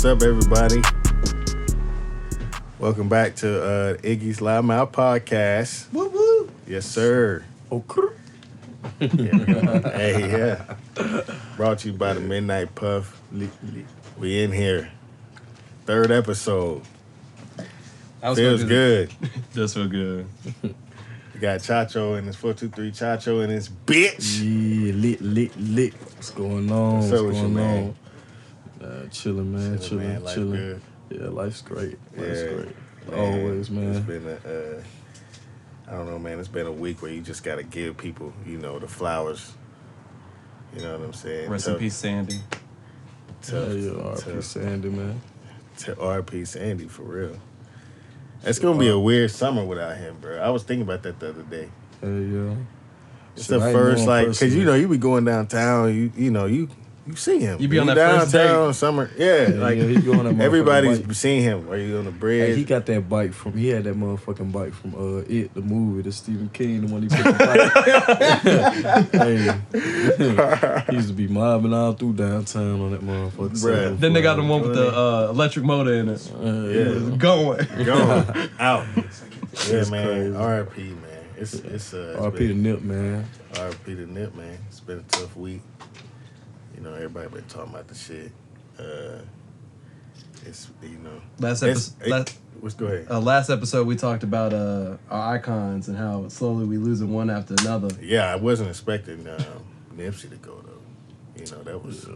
What's up, everybody? Welcome back to Iggy's Loudmouth podcast. Woo woo. Yes, sir. Okay. Yeah. Brought to you by the Midnight Puff. We in here. Third episode. Feels good. Does feel good. We got Chacho and his 423ChaCho and his bitch. Yeah, lit. What's going on? What's going on? Chilling, man. Chilling. Good. Yeah, life's great. Life's great. Man, Always, man. It's been I don't know, man. It's been a week where you just gotta give people, the flowers. You know what I'm saying? Rest in peace, Sandy. R.P. Sandy, man. To R.P. Sandy, for real. It's gonna be a weird summer without him, bro. I was thinking about that the other day. Yeah. It's the first, because you be going downtown. You see him. You be on that first downtown date. Summer. Yeah, he go on that everybody's bike. seen him. Are you on the bridge? Hey, he got that bike he had that motherfucking bike from It, the movie, the Stephen King, the one he put the bike. He used to be mobbing all through downtown on that motherfucker. Bruh. Then they got the one with the electric motor in it. Yeah. Going out. Yeah, man. crazy. R.I.P. man. It's R.P. to Nip, man. R.I.P. to Nip, man. It's been a tough week. Everybody been talking about the shit. Let's go ahead. Last episode we talked about our icons and how slowly we losing one after another. Yeah, I wasn't expecting Nipsey to go though. That was.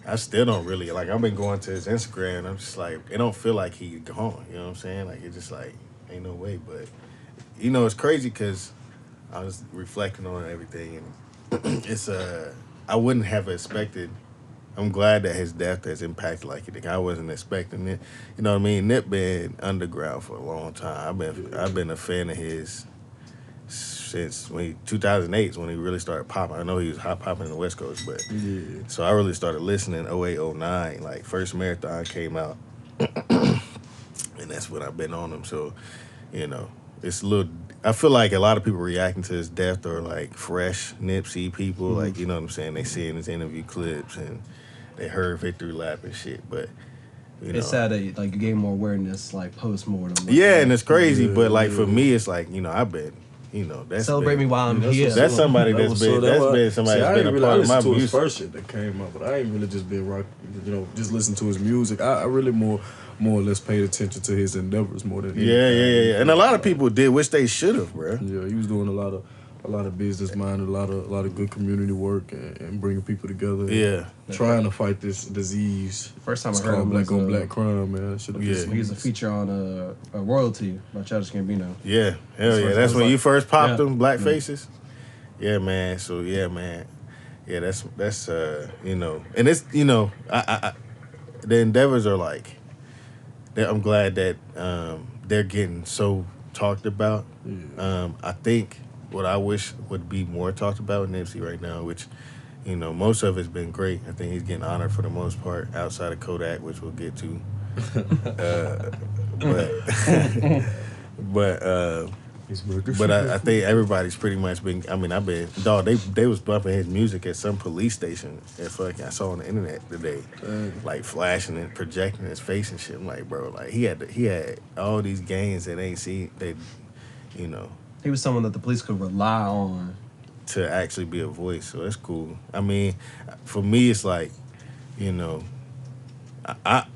I still don't really I've been going to his Instagram. And I'm just like, it don't feel like he gone. You know what I'm saying? Like it's just like ain't no way. But it's crazy because I was reflecting on everything and it's I wouldn't have expected. I'm glad that his death has impacted like it. I wasn't expecting it. You know what I mean? Nip been underground for a long time. I've been a fan of his since 2008 is when he really started popping. I know he was hot popping in the West Coast, but so I really started listening 08, 09. Like first Marathon came out, and that's when I've been on him. So, it's a little. I feel like a lot of people reacting to his death are like fresh Nipsey people, like you know what I'm saying. They seeing his interview clips and they heard Victory Lap and shit, but it's sad that you gain more awareness post-mortem. And it's crazy, but for me, it's like I've been. That's celebrate me while I'm here. That's somebody that's been a part of my music. His first shit that came out, but I ain't really just been rock. Just listen to his music. I really more or less paid attention to his endeavors more than anything. Yeah. And a lot of people did, which they should have, bro. Yeah, he was doing a lot of business mind, a lot of good community work and bringing people together. Yeah, trying to fight this disease. First time it's I heard him black on black crime, man. He was a feature on Royalty by Chacho and Manny. Yeah, hell yeah. That's when you first popped them black faces. Yeah, man. So yeah, man. Yeah, that's and it's I the endeavors are I'm glad that they're getting so talked about. Yeah. I think what I wish would be more talked about with Nipsey right now, which, most of it's been great. I think he's getting honored for the most part outside of Kodak, which we'll get to. But I think everybody's pretty much been. They was bumping his music at some police station. I saw on the internet today, flashing and projecting his face and shit. I'm like, bro, he had all these gains that ain't seen. He was someone that the police could rely on to actually be a voice. So that's cool. I mean, for me, it's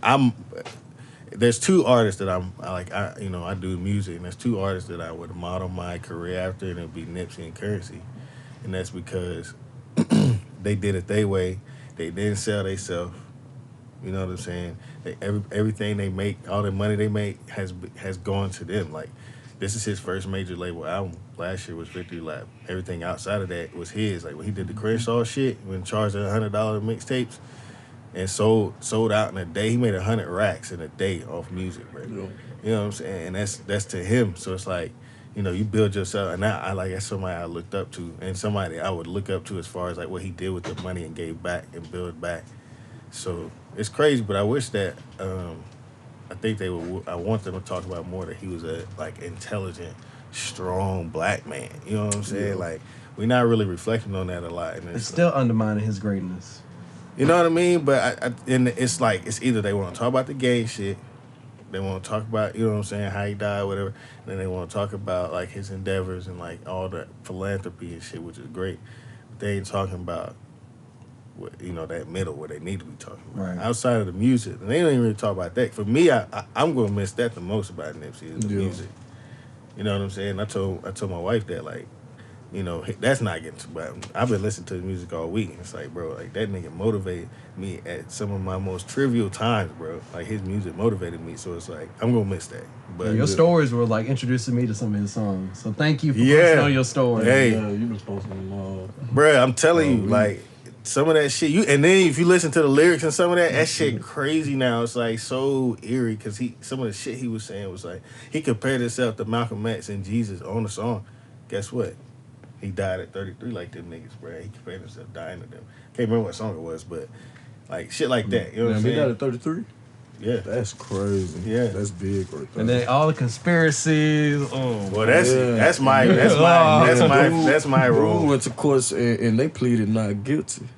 I'm. There's two artists that I do music, and there's two artists that I would model my career after, and it would be Nipsey and Currency. And that's because they did it their way. They didn't sell themselves. You know what I'm saying? Everything they make, all the money they make has gone to them. This is his first major label album. Last year was Victory Lap. Everything outside of that was his. When he did the Crenshaw shit, when charged $100 mixtapes, and sold out in a day. He made 100 racks in a day off music, bro. Yeah. You know what I'm saying? And that's to him. So it's you build yourself. And that's somebody I looked up to, and somebody I would look up to as far as what he did with the money and gave back and build back. So it's crazy, but I wish that I think they would. I want them to talk about more that he was a intelligent, strong black man. You know what I'm saying? Yeah. We're not really reflecting on that a lot. And it's still undermining his greatness. You know what I mean? But and it's like it's either they want to talk about the gang shit, they want to talk about, you know what I'm saying, how he died, whatever. And then they want to talk about like his endeavors and like all the philanthropy and shit, which is great. But they ain't talking about that middle where they need to be talking about. Right. Outside of the music, and they don't even really talk about that. For me, I'm gonna miss that the most about Nipsey is the music. You know what I'm saying? I told my wife that like, that's not getting to. But I've been listening to the music all week, and it's like, bro, like that nigga motivated me at some of my most trivial times, bro. Like his music motivated me, so it's like I'm gonna miss that. But your stories were like introducing me to some of his songs, so thank you for posting on your story. Hey, you've been posting them all, bro. I'm telling you, like. Some of that shit, and then if you listen to the lyrics and some of that shit crazy now. It's like so eerie because some of the shit he was saying was like he compared himself to Malcolm X and Jesus on the song. Guess what? He died at 33 like them niggas, bro. He compared himself dying to them. Can't remember what song it was, but like shit like that. You know what I'm saying? He died at 33. Yeah, that's crazy. Yeah, that's big right there. And then all the conspiracies. Oh, well, that's my role. Who went to court and they pleaded not guilty.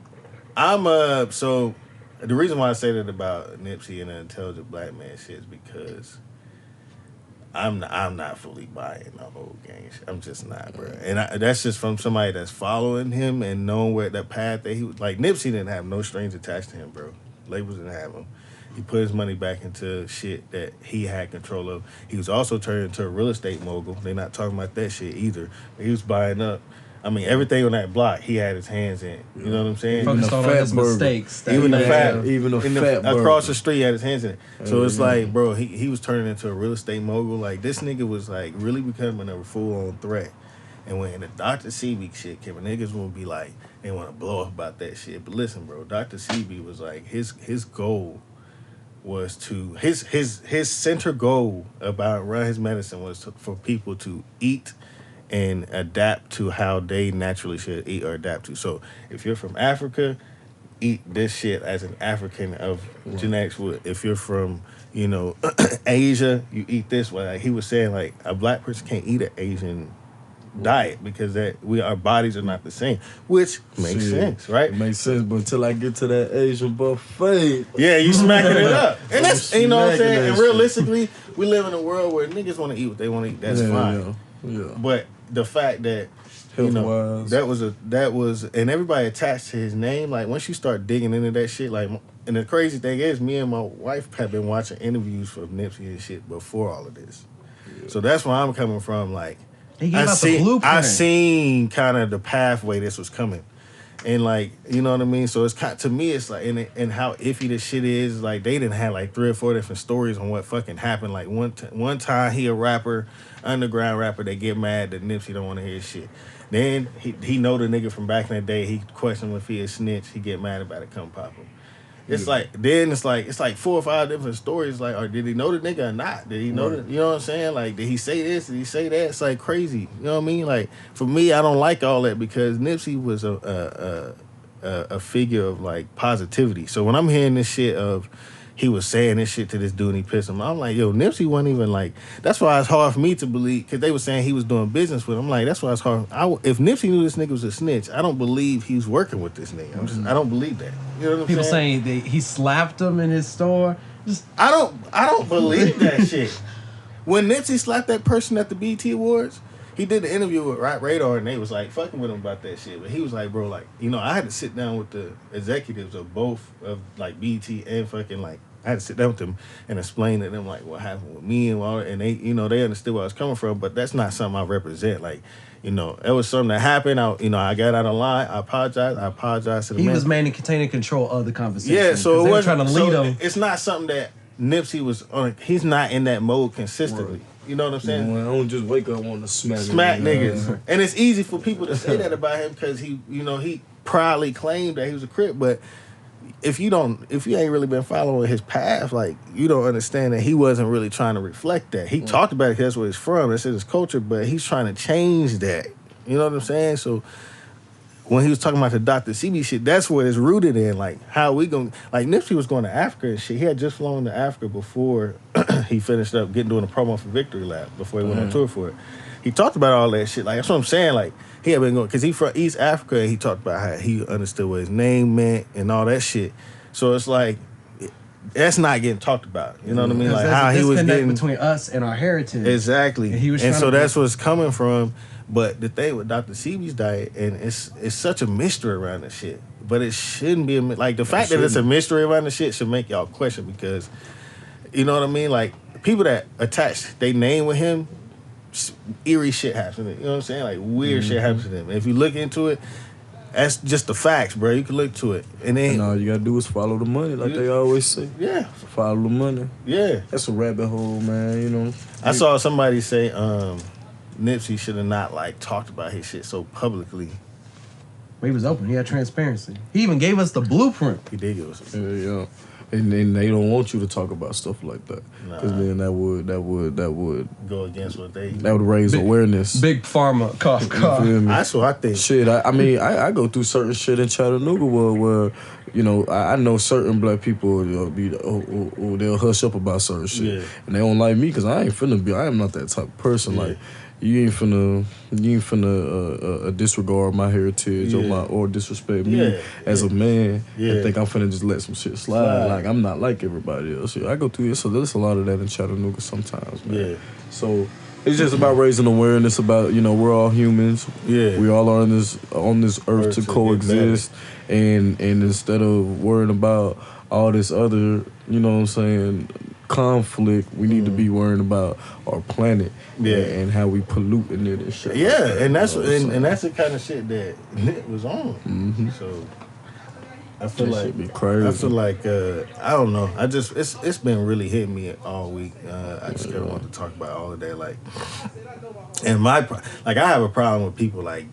So the reason why I say that about Nipsey and the intelligent black man shit is because I'm not fully buying the whole gang shit. I'm just not, bro. And that's just from somebody that's following him and knowing where that path that he was. Like Nipsey didn't have no strings attached to him, bro. Labels didn't have him. He put his money back into shit that he had control of. He was also turned into a real estate mogul. They're not talking about that shit either. He was buying up. I mean, everything on that block, he had his hands in. You know what I'm saying? Focused on his mistakes. Even the fat burger. across the street, he had his hands in it. So it's like, bro, he was turning into a real estate mogul. Like, this nigga was, like, really becoming a full-on threat. And when the Dr. CB shit came, niggas would be like, they want to blow up about that shit. But listen, bro, Dr. CB was like, his goal was to, his center goal about run his medicine was for people to eat and adapt to how they naturally should eat or adapt to. So if you're from Africa, eat this shit as an African of genetics would. If you're from, Asia, you eat this way. Like he was saying, like a black person can't eat an Asian diet because our bodies are not the same, which makes sense, right? It makes sense, but until I get to that Asian buffet, you smacking it up, and that's what I'm saying. And realistically, we live in a world where niggas want to eat what they want to eat. That's fine. Yeah. But the fact that that was and everybody attached to his name, like once you start digging into that shit, like, and the crazy thing is, me and my wife have been watching interviews for Nipsey and shit before all of this. So that's where I'm coming from. Like, I seen kind of the pathway this was coming. And like, you know what I mean? So it's kind to me, it's like, and how iffy this shit is. Like they didn't have like 3 or 4 different stories on what fucking happened. Like one time he a rapper, underground rapper, they get mad that Nipsey don't want to hear his shit. Then he know the nigga from back in the day. He questioned if he a snitch. He get mad about it, come pop him. It's like 4 or 5 different stories. Like, or did he know the nigga or not? Did he know you know what I'm saying? Like, did he say this? Did he say that? It's like crazy. You know what I mean? Like, for me, I don't like all that because Nipsey was a figure of like positivity. So when I'm hearing this shit of he was saying this shit to this dude and he pissed him, I'm like, yo, Nipsey wasn't even like. That's why it's hard for me to believe because they were saying he was doing business with him. I'm like, that's why it's hard. If Nipsey knew this nigga was a snitch, I don't believe he was working with this nigga. I don't believe that. You know what I'm People saying? saying that he slapped him in his store. I don't believe that shit. When Nipsey slapped that person at the BT Awards, he did the interview with Radar and they was like fucking with him about that shit. But he was like, bro, like, I had to sit down with the executives of both of like BT and fucking like I had to sit down with them and explain to them like what happened with me and all, and they, they understood where I was coming from. But that's not something I represent. Like, it was something that happened. I got out of line. I apologized to the man. He was containing control of the conversation. Yeah, so it wasn't trying to lead him. It's not something that Nipsey was on. He's not in that mode consistently. Right. You know what I'm saying? I don't just wake up wanting to smack niggas. And it's easy for people to say that about him because he proudly claimed that he was a Crip, but if you ain't really been following his path, like you don't understand that he wasn't really trying to reflect that. He talked about it because that's where he's from, that's his culture, but he's trying to change that. You know what I'm saying? So when he was talking about the Dr. CB shit, that's what it's rooted in. Like how we going, like Nipsey was going to Africa and shit. He had just flown to Africa before he finished up doing a promo for Victory Lap before he went on tour for it. he talked about all that shit. Like that's what I'm saying. Like he had been going because he from East Africa and he talked about how he understood what his name meant and all that shit. So it's like that's not getting talked about. You know what I mean? Like how he was getting between us and our heritage. Exactly. And he was so that's what's coming from. But the thing with Dr. Sebi's diet, and it's such a mystery around the shit. But it shouldn't be like the fact that it's a mystery around the shit should make y'all question because you know what I mean? Like people that attach their name with him, eerie shit happens to them. You know what I'm saying? Like weird shit happens to them. And if you look into it, that's just the facts, bro. You can look to it. And then all you gotta do is follow the money, like they always say. Yeah. Follow the money. Yeah. That's a rabbit hole, man, you know. I saw somebody say Nipsey should have not like talked about his shit so publicly. He was open. He had transparency. He even gave us the blueprint. He did give us. Yeah. And then they don't want you to talk about stuff like that, because then that would go against what they. That would raise awareness. Big pharma, cough. That's what I think. Shit, I mean, I go through certain shit in Chattanooga where you know, I know certain black people they'll hush up about certain shit, and they don't like me because I am not that type of person. Like you ain't finna disregard my heritage or disrespect me as a man and think I'm finna just let some shit slide. Like I'm not like everybody else. I go through it, so there's a lot of that in Chattanooga sometimes, man. So it's just about raising awareness about, you know, we're all humans. Yeah. We all are on this earth to coexist, and instead of worrying about all this other, you know what I'm saying, conflict, we need to be worrying about our planet and how we polluting it and shit. Yeah, like that, and that's and that's the kind of shit that Nip was on. Mm-hmm. So I feel like be crazy. I feel like I don't know. I just it's been really hitting me all week. I just kind of want to talk about all of that. Like, and I have a problem with people like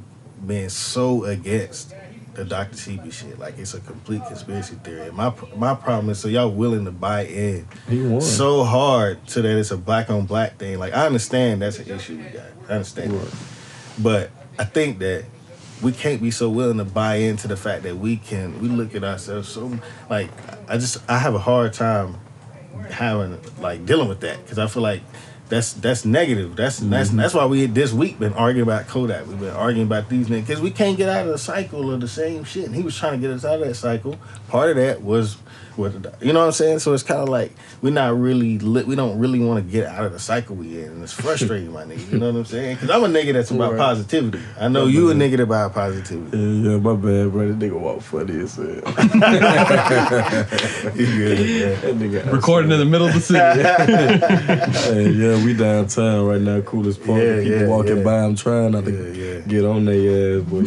being so against the Dr. Sebi shit. Like it's a complete conspiracy theory. And my problem is, so y'all willing to buy in so hard to that it's a black on black thing. Like I understand that's an issue we got. I understand that. But I think that we can't be so willing to buy into the fact that we look at ourselves so like I have a hard time dealing with that because I feel like that's negative. That's why we this week been arguing about Kodak. We've been arguing about these niggas because we can't get out of the cycle of the same shit. And he was trying to get us out of that cycle. Part of that was you know what I'm saying. So it's kind of like we don't really want to get out of the cycle we in, and it's frustrating, my nigga. You know what I'm saying? Because I'm a nigga that's about positivity. I know you a nigga that's about positivity. Yeah, my bad, bro. That nigga walk funny as hell. Recording in the middle of the city. Hey, we downtown right now, Coolidge Park. People walking by. I'm trying not to get on their ass, but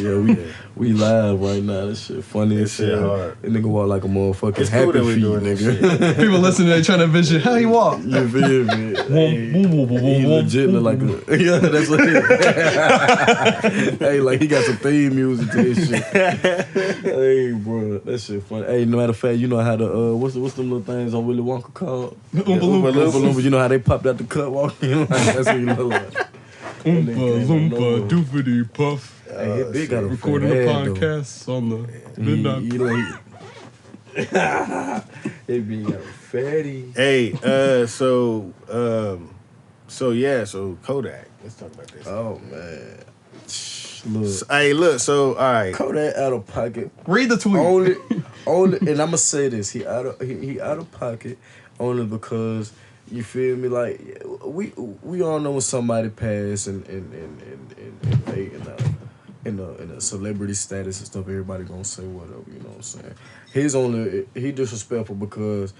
we live right now. This shit funny as hell. That nigga walk like a motherfucking it's happy cool that we feet, doing nigga. People listening, they trying to envision how he walk. You feel me? He legit look like that's what he Hey, like he got some theme music to this shit. Hey, bro, that shit funny. Hey, no matter of fact, you know how the what's them little things on Willy Wonka called? Oompa Loompa. You know how they popped out the cut walking? That's what you look like. Oompa Loompa doofity puff. Hey, big got a recording the podcast on the midnight. It be a fatty. Hey, so Kodak. Let's talk about this. Oh man. Look. So all right, Kodak out of pocket. Read the tweet. Only, and I'ma say this: he out of pocket only because you feel me. Like we all know when somebody passed and they in a celebrity status and stuff, everybody gonna say whatever. You know what I'm saying? He disrespectful because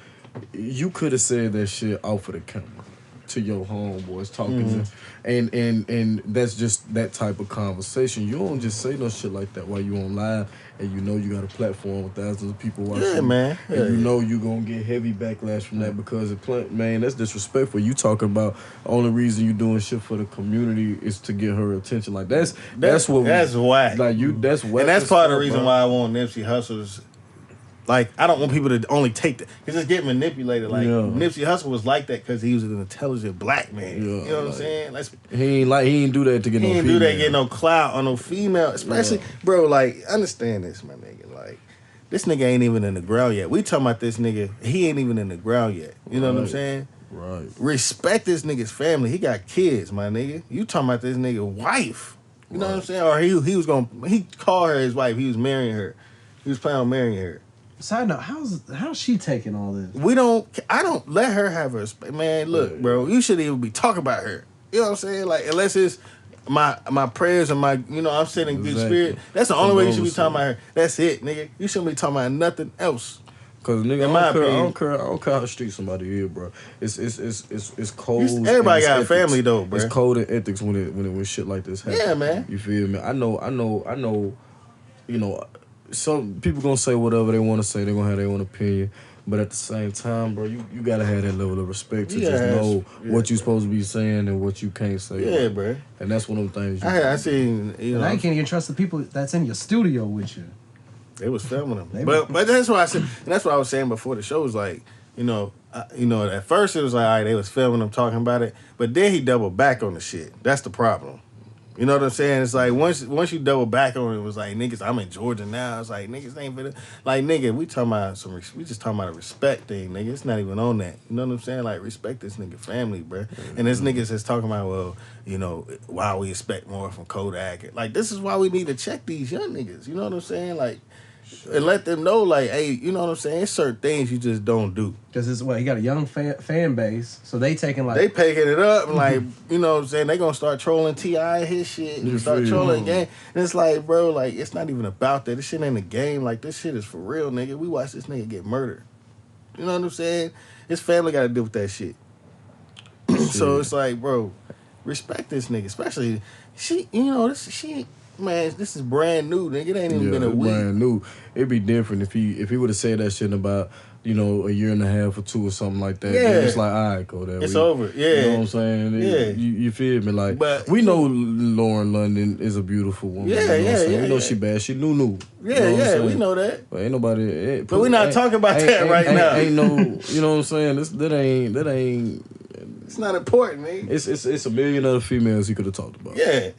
you could have said that shit off of the camera to your homeboys talking and that's just that type of conversation. You don't just say no shit like that while you on live and you know you got a platform with thousands of people watching. Yeah, man. And you know you gonna get heavy backlash from that because man, that's disrespectful. You talking about the only reason you doing shit for the community is to get her attention. Like that's whack. Like that's whack. And that's part of the reason why I want Nipsey Hussle's. Like, I don't want people to only take that. Because it's getting manipulated. Like, Nipsey Hussle was like that because he was an intelligent black man. You know what I'm saying? He ain't do that to get no female. He ain't do that to get no clout on no female. Especially, bro, like, understand this, my nigga. Like, this nigga ain't even in the ground yet. We talking about this nigga. He ain't even in the ground yet. You know what I'm saying? Right. Respect this nigga's family. He got kids, my nigga. You talking about this nigga wife. You know what I'm saying? Or he called her his wife. He was marrying her. He was planning on marrying her. Side note, how's she taking all this? I don't let her have her man, look, bro, you shouldn't even be talking about her. You know what I'm saying? Like, unless it's my prayers and my, I'm sitting in good spirit. That's the only way you should be talking about her. That's it, nigga. You shouldn't be talking about nothing else. Cause nigga, I don't care how street somebody is, bro. It's cold. Everybody got a family though, bro. It's code and ethics when shit like this happens. Yeah, man. You feel me? I know. Some people gonna say whatever they want to say. They gonna have their own opinion. But at the same time, bro, you gotta have that level of respect to just know what you supposed to be saying and what you can't say. Yeah, bro. And that's one of them things. I seen. Now you can't even trust the people that's in your studio with you. They was filming them, but that's what I said. And that's what I was saying before the show was like, at first it was like, all right, they was filming them talking about it, but then he doubled back on the shit. That's the problem. You know what I'm saying? It's like once you double back on it, it was like, niggas, I'm in Georgia now. It's like, niggas ain't finna, like, nigga, we just talking about a respect thing, nigga. It's not even on that. You know what I'm saying? Like, respect this nigga family, bro. And this niggas is talking about, well, why we expect more from Kodak. Like, this is why we need to check these young niggas. You know what I'm saying? Like, and let them know, like, hey, you know what I'm saying? It's certain things you just don't do. Because it's he got a young fan base, so they taking like... They picking it up, and like, you know what I'm saying? They gonna start trolling T.I. his shit, and start trolling game. And it's like, bro, like, it's not even about that. This shit ain't a game. Like, this shit is for real, nigga. We watch this nigga get murdered. You know what I'm saying? His family gotta deal with that shit. So it's like, bro, respect this nigga. Especially, man, this is brand new, nigga. It ain't even been a week. Brand new. It'd be different if he would have said that shit in about, a year and a half or two or something like that. Yeah. Then it's like, all right, go there. It's over. Yeah. You know what I'm saying? Yeah. You feel me? Like, but we know Lauren London is a beautiful woman. Yeah, We know she bad. She new. Yeah, we know that. But ain't nobody. But we're not talking about that right now. Ain't no, you know what I'm saying? That ain't. It's not important, man. It's a million other females he could have talked about. Yeah.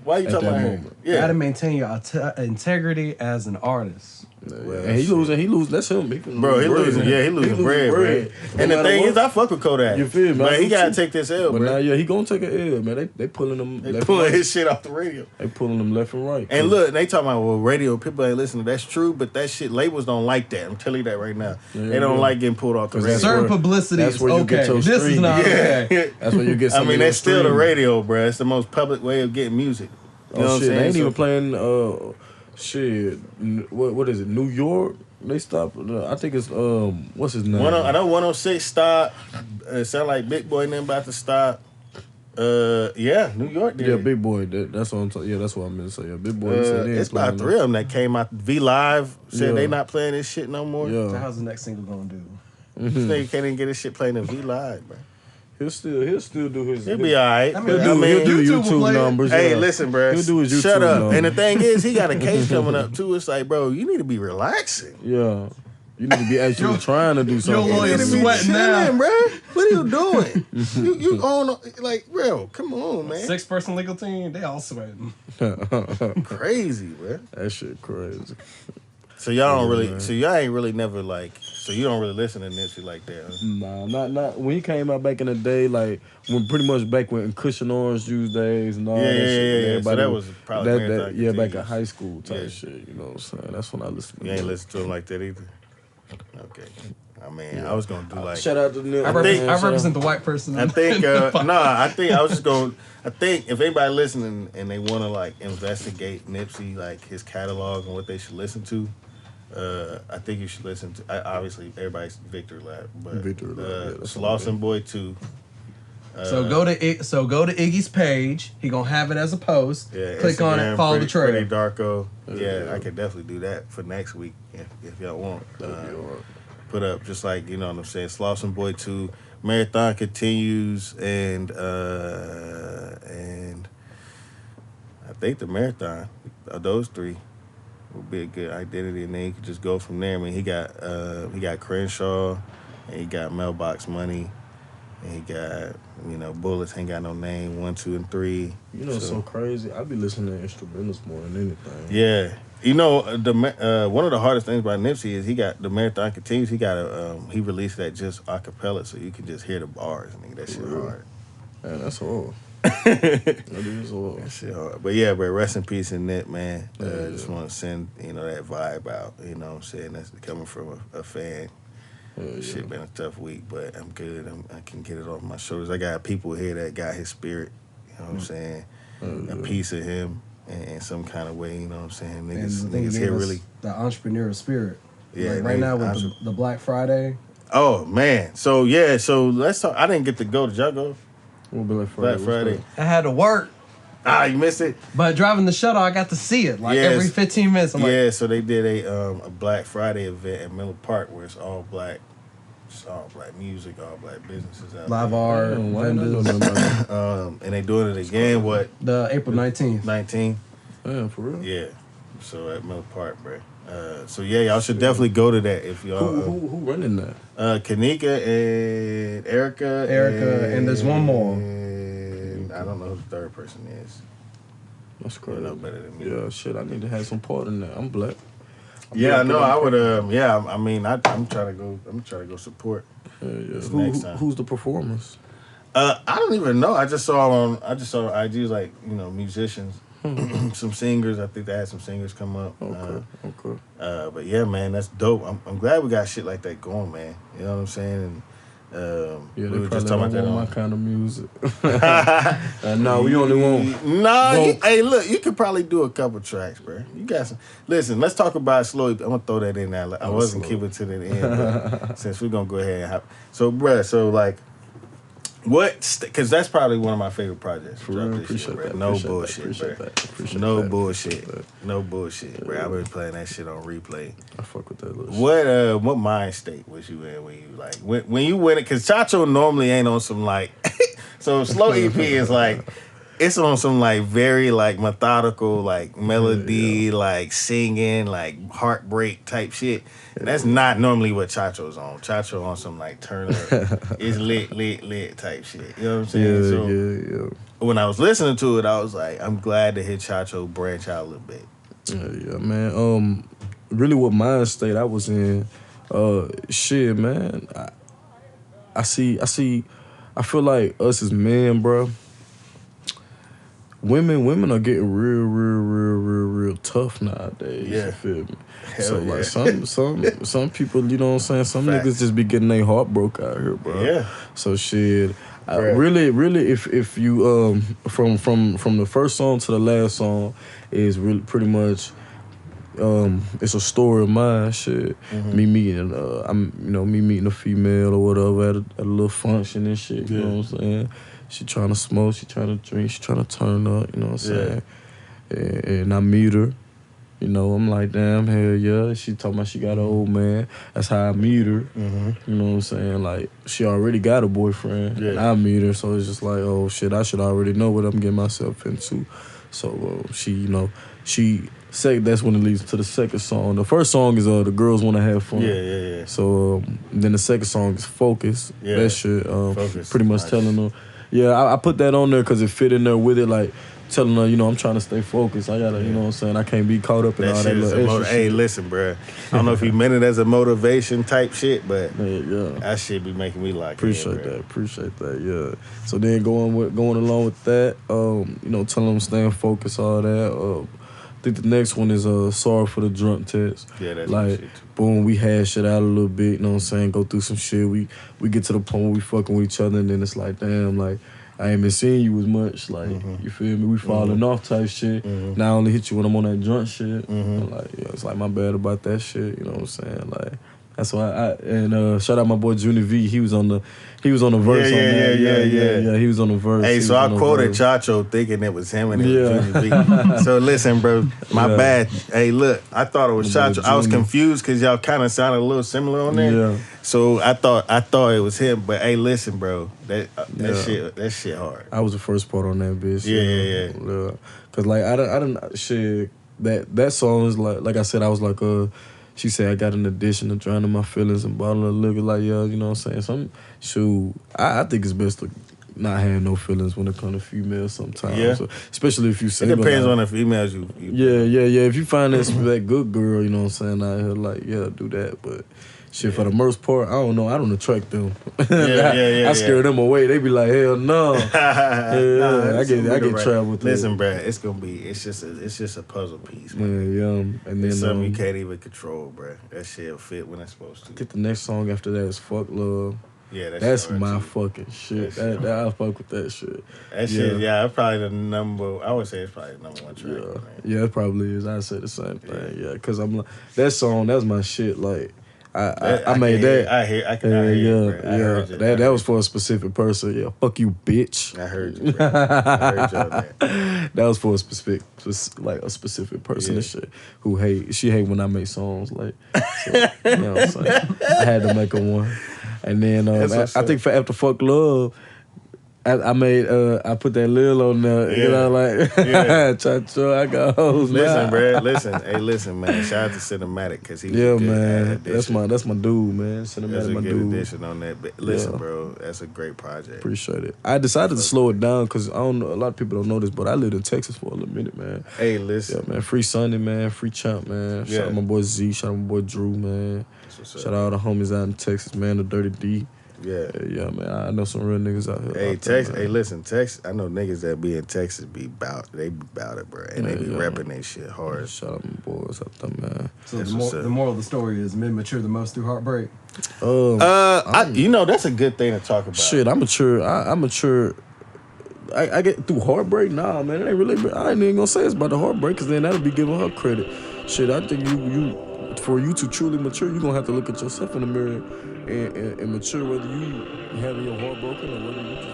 Why you talking about her? Yeah. You gotta maintain your integrity as an artist. Well, and he losing. That's him. He losing. Yeah, he losing bread, bro. And the thing is, I fuck with Kodak. You feel me? But he gotta take this L, but bro. Now, yeah, he gonna take an L, man. They pulling him. They pulling his shit off the radio. They pulling him left and right. And look, they talking about, well, radio people ain't listening. That's true, but that shit, labels don't like that. I'm telling you that right now. They don't like getting pulled off the radio. Certain publicity is okay. This is not okay. That's where you get. I mean, that's still the radio, bro. It's the most public way of getting music. You know what I'm saying? They ain't even playing. Shit. What is it? New York. They stopped. I think it's what's his name? I know 106 stopped. It sound like Big Boy and them about to stop. Yeah, New York did. Yeah, Big Boy. That's what I'm talking. Yeah, that's what I meant to say. Yeah, Big Boy. It's about 3 of them that came out. V Live said they not playing this shit no more. Yeah. So how's the next single gonna do? This nigga can't even get his shit playing in V Live, bro. He'll still do his. He'll be all right. He'll do YouTube numbers. Hey, listen, bro. He'll do his YouTube Shut up. numbers. And the thing is, he got a case coming up too. It's like, bro, you need to be relaxing. Yeah. You need to be actually trying to do something. Your lawyer's sweating now, bro. What are you doing? you on like, bro? Come on, man. 6-person legal team, they all sweating. Crazy, bro. That shit crazy. So y'all don't really. So y'all ain't really never like. So you don't really listen to Nipsey like that. Huh? Nah, not when he came out back in the day. Like when pretty much back when Cushion Orange Juice days and all that shit. So that was probably back in high school type shit. You know what I'm saying? That's when I listened. You ain't listen to him like that either. Okay. I mean, I was gonna do like. Shout out to Nip. I represent the white person. I think. I think I was just gonna. I think if anybody listening and they want to like investigate Nipsey, like his catalog and what they should listen to. I think you should listen to. Obviously, everybody's Victory Lap, but Victory Lap, Slauson Boy 2. So go to Iggy's page. He gonna have it as a post. Yeah, click Instagram, on it. Follow the trail. Pretty Darko. Yeah, I could definitely do that for next week if y'all want. Put up just like, you know what I'm saying. Slauson Boy 2. Marathon continues and I think the marathon of those 3 will be a good identity, and then you can just go from there. I mean, he got Crenshaw, and he got Mailbox Money, and he got Bullets Ain't Got No Name 1, 2, and 3. You know, so crazy. I be listening to instrumentals more than anything. Yeah, You know, one of the hardest things about Nipsey is he got the marathon continues. He got he released that just acapella, so you can just hear the bars. Nigga, that shit hard. Man, that's hard. That is hard. That shit hard. But yeah, bro, rest in peace in Nip, man. Just want to send that vibe out. You know what I'm saying? That's coming from a fan. Shit been a tough week, but I'm good. I can get it off my shoulders. I got people here that got his spirit. You know what I'm saying? A piece of him. In some kind of way, you know what I'm saying? Niggas here really the entrepreneurial spirit. Yeah, like right now with the Black Friday. Oh man, so let's talk. I didn't get to go. Did y'all go? Black Friday. I had to work. You missed it. But driving the shuttle, I got to see it every 15 minutes. So they did a Black Friday event at Miller Park where it's all black music, all black businesses out live there. art, and they doing it again. What? The April 19th. 19th. Yeah, for real. Yeah. So at Miller Park, bro. So y'all should definitely go to that if y'all. Who running that? Kanika and Erica, and there's one more. And I don't know who the third person is. That's crazy. You know better than me. Yeah, shit. I need to have some part in that. I'm black. I know. I would. I mean, I'm trying to go. I'm trying to go support. Next time. Who's the performers? I don't even know. I just saw on IG like musicians, some singers. I think they had some singers come up. Okay. But yeah, man, that's dope. I'm glad we got shit like that going, man. You know what I'm saying? And they we were probably just talking about that don't on want my kind of music. No, we only want. Hey, look, you could probably do a couple tracks, bro. You got some. Listen, let's talk about slow. I'm gonna throw that in there. I wasn't keeping to the end, but since we're gonna go ahead and hop. So, bro, because that's probably one of my favorite projects. For real, appreciate that. No bullshit, bro. No bullshit, bro. I've been playing that shit on replay. I fuck with that little shit. What mind state was you in when you when you win it? Because Chacho normally ain't on some so slow EP is it's on some very methodical melody singing heartbreak type shit. And that's not normally what Chacho's on. Chacho on some turn up, it's lit type shit. You know what I'm saying? Yeah. When I was listening to it, I was like, I'm glad to hear Chacho branch out a little bit. Yeah, man. Really, what mind state I was in? Shit, man. I see. I feel like us as men, bro. Women are getting real tough nowadays. Yeah. You feel me? Hell So yeah. some people, you know what I'm saying? Some Facts. niggas just be getting their heart broke out here, bro. Yeah. So shit. Right. Really, if you from the first song to the last song is really pretty much it's a story of mine. Shit, me meeting me meeting a female or whatever at a little function and shit. You know what I'm saying? She trying to smoke, she trying to drink, she trying to turn up. You know what I'm saying? And I meet her. You know, I'm like, damn, hell yeah. She talking about she got an old man. That's how I meet her. You know what I'm saying? Like, she already got a boyfriend. Yeah. And I meet her, so it's just like, oh, shit, I should already know what I'm getting myself into. So, that's when it leads to the second song. The first song is The Girls Wanna Have Fun. Yeah. So, then the second song is Focus. Yeah. That shit, Focus. pretty much Nice. telling her. Yeah, I put that on there because it fit in there with it, telling her, I'm trying to stay focused. I gotta, you know what I'm saying? I can't be caught up in all that shit is little extra Hey, shit. listen, bro. I don't know if you meant it as a motivation type shit, but Yeah. that shit be making me Appreciate that, yeah. So then going along with that, telling them staying focused, all that. I think the next one is Sorry for the Drunk Text. Yeah, that's my shit too. Boom, we hash it out a little bit, you know what I'm saying? Go through some shit. We get to the point where we fucking with each other, and then it's like, damn, I ain't been seeing you as much, you feel me? We falling off type shit. Now I only hit you when I'm on that drunk shit. It's like my bad about that shit, you know what I'm saying? That's why shout out my boy Junior V. He was on the verse on that. Yeah. He was on the verse. Hey, so I quoted Chacho thinking it was him and it was Junior B. So listen, bro, my bad. Hey, look, I thought it was Chacho. I was confused because y'all kind of sounded a little similar on there. Yeah. So I thought it was him, but hey, listen, bro, that shit hard. I was the first part on that bitch. Yeah. Cause I didn't shit that song is like I said, I was like she said I got an addiction to drowning my feelings and bottle of liquor. You know what I'm saying? I think it's best to not have no feelings when it comes to females sometimes. Yeah. So, especially if you It single. depends like, on the females you Yeah. If you find that good girl, you know what I'm saying, out here, like, yeah, do that. But shit, for the most part, I don't know. I don't attract them. I scare them away. They be like, hell no. I get trapped with Listen, bro, it's just a puzzle piece, man. Yeah. And then It's something you can't even control, bro. That shit'll fit when it's supposed to. I think the next song after that is Fuck Love. Yeah, that's my fucking shit. That I fuck with that shit. That shit, it's probably the number. I would say it's probably the number one track. Yeah, it probably is. I say the same thing. Yeah, because I'm like, that song. That's my shit. Like, I made that. I hear it. That was for a specific person. Yeah, fuck you, bitch. I heard you. Bro. I heard you on that. That was for a specific person. And shit who she hate when I make songs. Like, so, you know what I'm saying? I had to make her one. And then I think for After Fuck Love, I put that Lil on there. You know, like Chacho, I got hoes. Listen, bro. Listen, man. Shout out to Cinematic because he was a good man. That's my dude, man. Cinematic, that's a my good dude. Addition on that. But listen, bro, that's a great project. Appreciate it. I decided to slow it down because I don't know. A lot of people don't know this, but I lived in Texas for a little minute, man. Hey, listen, man. Free Sunday, man. Free Chump, man. Shout out my boy Z. Shout out my boy Drew, man. Shout out all the homies out in Texas, man. The Dirty D. Yeah, man. I know some real niggas out here. Hey, Texas. Hey, listen, Texas. I know niggas that be in Texas be bout it, bro, and they be repping their shit hard. Shout out my boys out there, man. So the moral of the story is men mature the most through heartbreak. You know that's a good thing to talk about. Shit, I'm mature. I'm mature. I get through heartbreak. Nah, man, it ain't really. I ain't even gonna say it's about the heartbreak, cause then that'll be giving her credit. Shit, I think for you to truly mature, you gonna have to look at yourself in the mirror and mature, whether you having your heart broken or whether you just